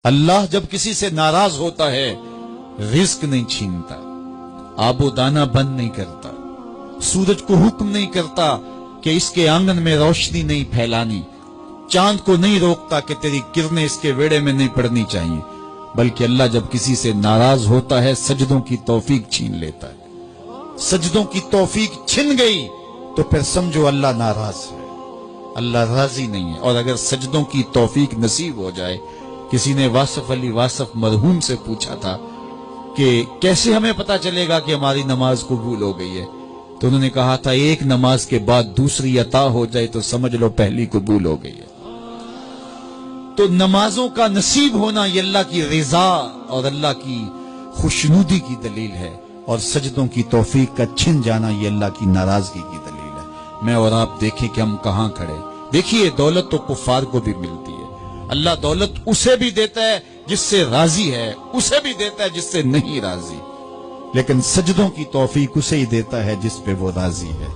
اللہ جب کسی سے ناراض ہوتا ہے رزق نہیں چھینتا، آب و دانہ بند نہیں کرتا، سورج کو حکم نہیں کرتا کہ اس کے آنگن میں روشنی نہیں پھیلانی، چاند کو نہیں روکتا کہ تیری کرنیں اس کے ویڑے میں نہیں پڑنی چاہیے، بلکہ اللہ جب کسی سے ناراض ہوتا ہے سجدوں کی توفیق چھین لیتا ہے۔ سجدوں کی توفیق چھن گئی تو پھر سمجھو اللہ ناراض ہے، اللہ راضی نہیں ہے۔ اور اگر سجدوں کی توفیق نصیب ہو جائے، کسی نے واصف علی واصف مرحوم سے پوچھا تھا کہ کیسے ہمیں پتا چلے گا کہ ہماری نماز قبول ہو گئی ہے، تو انہوں نے کہا تھا ایک نماز کے بعد دوسری عطا ہو جائے تو سمجھ لو پہلی قبول ہو گئی ہے۔ تو نمازوں کا نصیب ہونا یہ اللہ کی رضا اور اللہ کی خوشنودی کی دلیل ہے، اور سجدوں کی توفیق کا چھن جانا یہ اللہ کی ناراضگی کی دلیل ہے۔ میں اور آپ دیکھیں کہ ہم کہاں کھڑے۔ دیکھیے دولت تو کفار کو بھی ملتی ہے، اللہ دولت اسے بھی دیتا ہے جس سے راضی ہے، اسے بھی دیتا ہے جس سے نہیں راضی، لیکن سجدوں کی توفیق اسے ہی دیتا ہے جس پہ وہ راضی ہے۔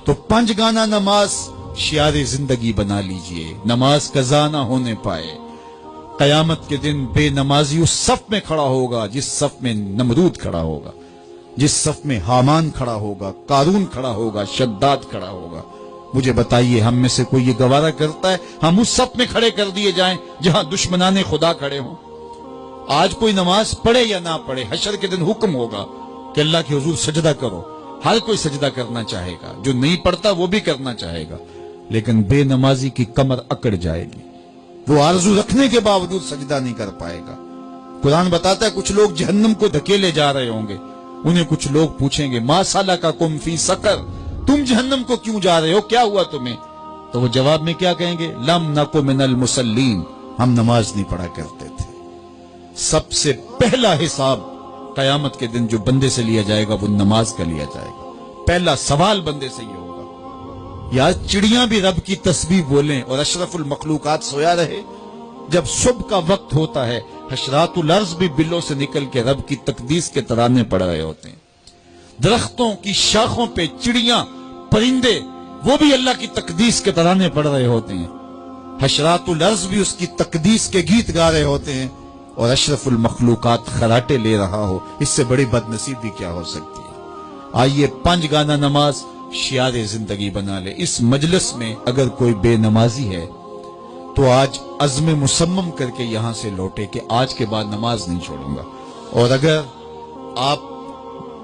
تو 5 گانا نماز شعار زندگی بنا لیجئے، نماز قضا نہ ہونے پائے۔ قیامت کے دن بے نمازی اس صف میں کھڑا ہوگا جس صف میں نمرود کھڑا ہوگا، جس صف میں حامان کھڑا ہوگا، قارون کھڑا ہوگا، شداد کھڑا ہوگا۔ مجھے بتائیے ہم میں سے کوئی یہ گوارہ کرتا ہے ہم اس صف میں کھڑے کر دیے جائیں جہاں دشمنان خدا کھڑے ہوں؟ آج کوئی نماز پڑھے یا نہ پڑھے، حشر کے دن حکم ہوگا کہ اللہ کے حضور سجدہ کرو، ہر کوئی سجدہ کرنا چاہے گا، جو نہیں پڑھتا وہ بھی کرنا چاہے گا، لیکن بے نمازی کی کمر اکڑ جائے گی، وہ آرزو رکھنے کے باوجود سجدہ نہیں کر پائے گا۔ قرآن بتاتا ہے کچھ لوگ جہنم کو دھکیلے جا رہے ہوں گے، انہیں کچھ لوگ پوچھیں گے ما سلککم فی سقر، تم جہنم کو کیوں جا رہے ہو، کیا ہوا تمہیں؟ تو وہ جواب میں کیا کہیں گے؟ لم نک من المصلین، ہم نماز نہیں پڑھا کرتے تھے۔ سب سے پہلا حساب قیامت کے دن جو بندے سے لیا جائے گا وہ نماز کا لیا جائے گا۔ پہلا سوال بندے سے یہ ہوگا۔ یا چڑیاں بھی رب کی تسبیح بولیں اور اشرف المخلوقات سویا رہے، جب صبح کا وقت ہوتا ہے حشرات الارض بھی بلوں سے نکل کے رب کی تقدیس کے ترانے پڑھ رہے ہوتے ہیں، درختوں کی شاخوں پہ چڑیاں پرندے وہ بھی اللہ کی تقدیس کے ترانے پڑھ رہے ہوتے ہیں، حشرات الارض بھی اس کی تقدیس کے گیت گا رہے ہوتے ہیں، اور اشرف المخلوقات خراٹے لے رہا ہو، اس سے بڑی بد نصیبی کیا ہو سکتی ہے؟ آئیے 5 گانا نماز شعار زندگی بنا لے۔ اس مجلس میں اگر کوئی بے نمازی ہے تو آج عزم مصمم کر کے یہاں سے لوٹے کہ آج کے بعد نماز نہیں چھوڑوں گا، اور اگر آپ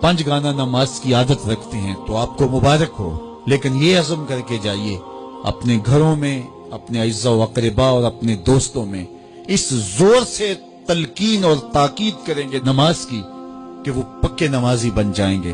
5 گانا نماز کی عادت رکھتے ہیں تو آپ کو مبارک ہو، لیکن یہ عزم کر کے جائیے اپنے گھروں میں، اپنے اعزاء و اقرباء اور اپنے دوستوں میں اس زور سے تلقین اور تاکید کریں گے نماز کی کہ وہ پکے نمازی بن جائیں گے۔